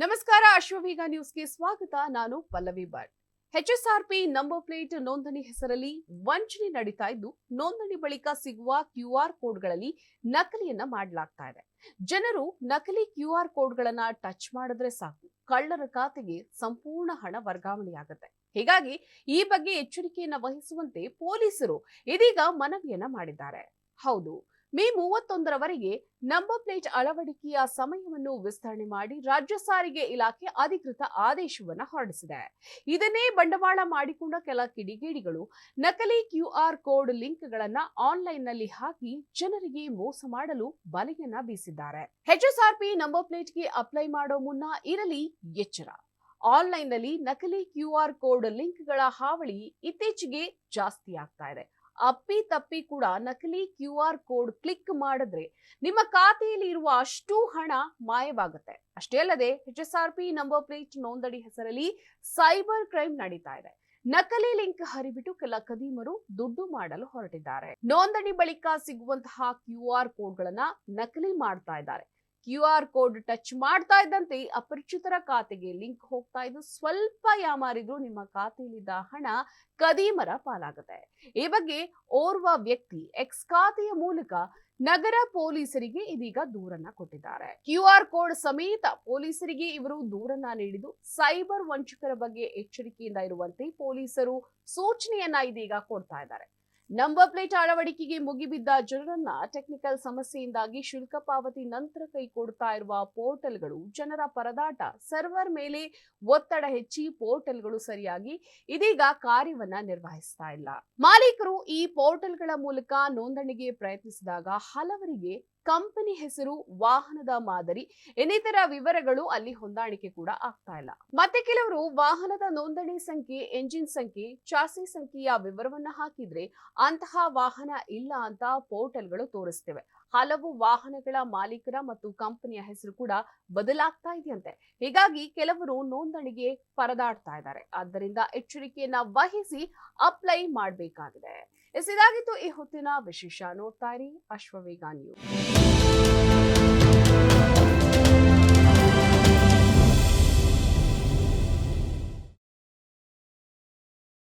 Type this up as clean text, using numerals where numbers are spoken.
ನಮಸ್ಕಾರ, ಅಶ್ವವೇಗ ನ್ಯೂಸ್ಗೆ ಸ್ವಾಗತ. ನಾನು Pallavi Bhat. HSRP number plate ನೋಂದಣಿ ಹೆಸರಲ್ಲಿ ವಂಚನೆ ನಡೀತಾ ಇದ್ದು, ನೋಂದಣಿ ಬಳಿಕ ಸಿಗುವ QR ಕೋಡ್ಗಳಲ್ಲಿ ನಕಲಿಯನ್ನ ಮಾಡಲಾಗ್ತಾ ಇದೆ. ಜನರು ನಕಲಿ QR ಕೋಡ್ಗಳನ್ನ ಟಚ್ ಮಾಡಿದ್ರೆ ಸಾಕು, ಕಳ್ಳರ ಖಾತೆಗೆ ಸಂಪೂರ್ಣ ಹಣ ವರ್ಗಾವಣೆಯಾಗುತ್ತೆ. ಹೀಗಾಗಿ ಈ ಬಗ್ಗೆ ಎಚ್ಚರಿಕೆಯನ್ನ ವಹಿಸುವಂತೆ ಪೊಲೀಸರು ಇದೀಗ ಮನವಿಯನ್ನ ಮಾಡಿದ್ದಾರೆ. ಹೌದು, ಮೇ 31ರವರೆಗೆ ನಂಬರ್ ಪ್ಲೇಟ್ ಅಳವಡಿಕೆಯ ಸಮಯವನ್ನು ವಿಸ್ತರಣೆ ಮಾಡಿ ರಾಜ್ಯ ಸಾರಿಗೆ ಇಲಾಖೆ ಅಧಿಕೃತ ಆದೇಶವನ್ನ ಹೊರಡಿಸಿದೆ. ಇದನ್ನೇ ಬಂಡವಾಳ ಮಾಡಿಕೊಂಡ ಕೆಲ ಕಿಡಿಗೇಡಿಗಳು ನಕಲಿ QR ಕೋಡ್ ಲಿಂಕ್ಗಳನ್ನ ಆನ್ಲೈನ್ನಲ್ಲಿ ಹಾಕಿ ಜನರಿಗೆ ಮೋಸ ಮಾಡಲು ಬಲೆಯನ್ನ ಬೀಸಿದ್ದಾರೆ. HSRP ನಂಬರ್ ಪ್ಲೇಟ್ಗೆ ಅಪ್ಲೈ ಮಾಡೋ ಮುನ್ನ ಇರಲಿ ಎಚ್ಚರ. ಆನ್ಲೈನ್ನಲ್ಲಿ ನಕಲಿ QR ಕೋಡ್ ಲಿಂಕ್ಗಳ ಹಾವಳಿ ಇತ್ತೀಚೆಗೆ ಜಾಸ್ತಿ ಆಗ್ತಾ ಇದೆ. ಅಪ್ಪಿ ತಪ್ಪಿ ಕೂಡ ನಕಲಿ QR ಕೋಡ್ ಕ್ಲಿಕ್ ಮಾಡಿದ್ರೆ ನಿಮ್ಮ ಖಾತೆಯಲ್ಲಿ ಇರುವ ಅಷ್ಟು ಹಣ ಮಾಯವಾಗುತ್ತೆ. ಅಷ್ಟೇ ಅಲ್ಲದೆ HSRP ನಂಬರ್ ಪ್ಲೇಟ್ ನೋಂದಣಿ ಹೆಸರಲ್ಲಿ ಸೈಬರ್ ಕ್ರೈಮ್ ನಡೀತಾ ಇದೆ. ನಕಲಿ ಲಿಂಕ್ ಹರಿಬಿಟ್ಟು ಕೆಲ ಕದೀಮರು ದುಡ್ಡು ಮಾಡಲು ಹೊರಟಿದ್ದಾರೆ. ನೋಂದಣಿ ಬಳಿಕ ಸಿಗುವಂತಹ QR ಕೋಡ್ಗಳನ್ನ ನಕಲಿ ಮಾಡ್ತಾ ಇದ್ದಾರೆ. QR ಕೋಡ್ ಟಚ್ ಮಾಡ್ತಾ ಇದ್ದಂತೆ ಅಪರಿಚಿತರ ಖಾತೆಗೆ ಲಿಂಕ್ ಹೋಗ್ತಾ ಇದ್ದು, ಸ್ವಲ್ಪ ಯಾಮಾರಿದ್ರು ನಿಮ್ಮ ಖಾತೆಯಲ್ಲಿದ್ದ ಹಣ ಕದೀಮರ ಪಾಲಾಗುತ್ತೆ. ಈ ಬಗ್ಗೆ ಓರ್ವ ವ್ಯಕ್ತಿ ಎಕ್ಸ್ ಖಾತೆಯ ಮೂಲಕ ನಗರ ಪೊಲೀಸರಿಗೆ ಇದೀಗ ದೂರನ್ನ ಕೊಟ್ಟಿದ್ದಾರೆ. QR ಕೋಡ್ ಸಮೇತ ಪೊಲೀಸರಿಗೆ ಇವರು ದೂರನ್ನ ನೀಡಿದ್ದು, ಸೈಬರ್ ವಂಚಕರ ಬಗ್ಗೆ ಎಚ್ಚರಿಕೆಯಿಂದ ಇರುವಂತೆ ಪೊಲೀಸರು ಸೂಚನೆಯನ್ನ ಇದೀಗ ಕೊಡ್ತಾ ಇದ್ದಾರೆ. ನಂಬರ್ ಪ್ಲೇಟ್ ಅಳವಡಿಕೆಗೆ ಮುಗಿಬಿದ್ದ ಜನರನ್ನ ಟೆಕ್ನಿಕಲ್ ಸಮಸ್ಯೆಯಿಂದಾಗಿ ಶುಲ್ಕ ಪಾವತಿ ನಂತರ ಕೈಕೊಡ್ತಾ ಇರುವ ಪೋರ್ಟಲ್ಗಳು ಜನರ ಪರದಾಟ, ಸರ್ವರ್ ಮೇಲೆ ಒತ್ತಡ ಹೆಚ್ಚಿ ಪೋರ್ಟಲ್ಗಳು ಸರಿಯಾಗಿ ಇದೀಗ ಕಾರ್ಯವನ್ನ ನಿರ್ವಹಿಸ್ತಾ ಇಲ್ಲ. ಮಾಲೀಕರು ಈ ಪೋರ್ಟಲ್ಗಳ ಮೂಲಕ ನೋಂದಣಿಗೆ ಪ್ರಯತ್ನಿಸಿದಾಗ ಹಲವರಿಗೆ ಕಂಪನಿ ಹೆಸರು, ವಾಹನದ ಮಾದರಿ, ಇನ್ನಿತರ ವಿವರಗಳು ಅಲ್ಲಿ ಹೊಂದಾಣಿಕೆ ಕೂಡ ಆಗ್ತಾ ಇಲ್ಲ. ಮತ್ತೆ ಕೆಲವರು ವಾಹನದ ನೋಂದಣಿ ಸಂಖ್ಯೆ, ಎಂಜಿನ್ ಸಂಖ್ಯೆ, ಚಾಸಿ ಸಂಖ್ಯೆಯ ವಿವರವನ್ನ ಹಾಕಿದ್ರೆ ಅಂತಹ ವಾಹನ ಇಲ್ಲ ಅಂತ ಪೋರ್ಟಲ್ಗಳು ತೋರಿಸ್ತೇವೆ. ಹಲವು ವಾಹನಗಳ ಮಾಲೀಕರ ಮತ್ತು ಕಂಪನಿಯ ಹೆಸರು ಕೂಡ ಬದಲಾಗ್ತಾ ಇದೆಯಂತೆ. ಹೀಗಾಗಿ ಕೆಲವರು ನೋಂದಣಿಗೆ ಪರದಾಡ್ತಾ ಇದ್ದಾರೆ. ಆದ್ದರಿಂದ ಎಚ್ಚರಿಕೆಯನ್ನ ವಹಿಸಿ ಅಪ್ಲೈ ಮಾಡಬೇಕಾಗಿದೆ. ಇದಾಗಿತ್ತು ಈ ಹೊತ್ತಿನ ವಿಶೇಷ. ನೋಡ್ತಾ ಇರಿ ಅಶ್ವವೇಗ ನ್ಯೂಸ್.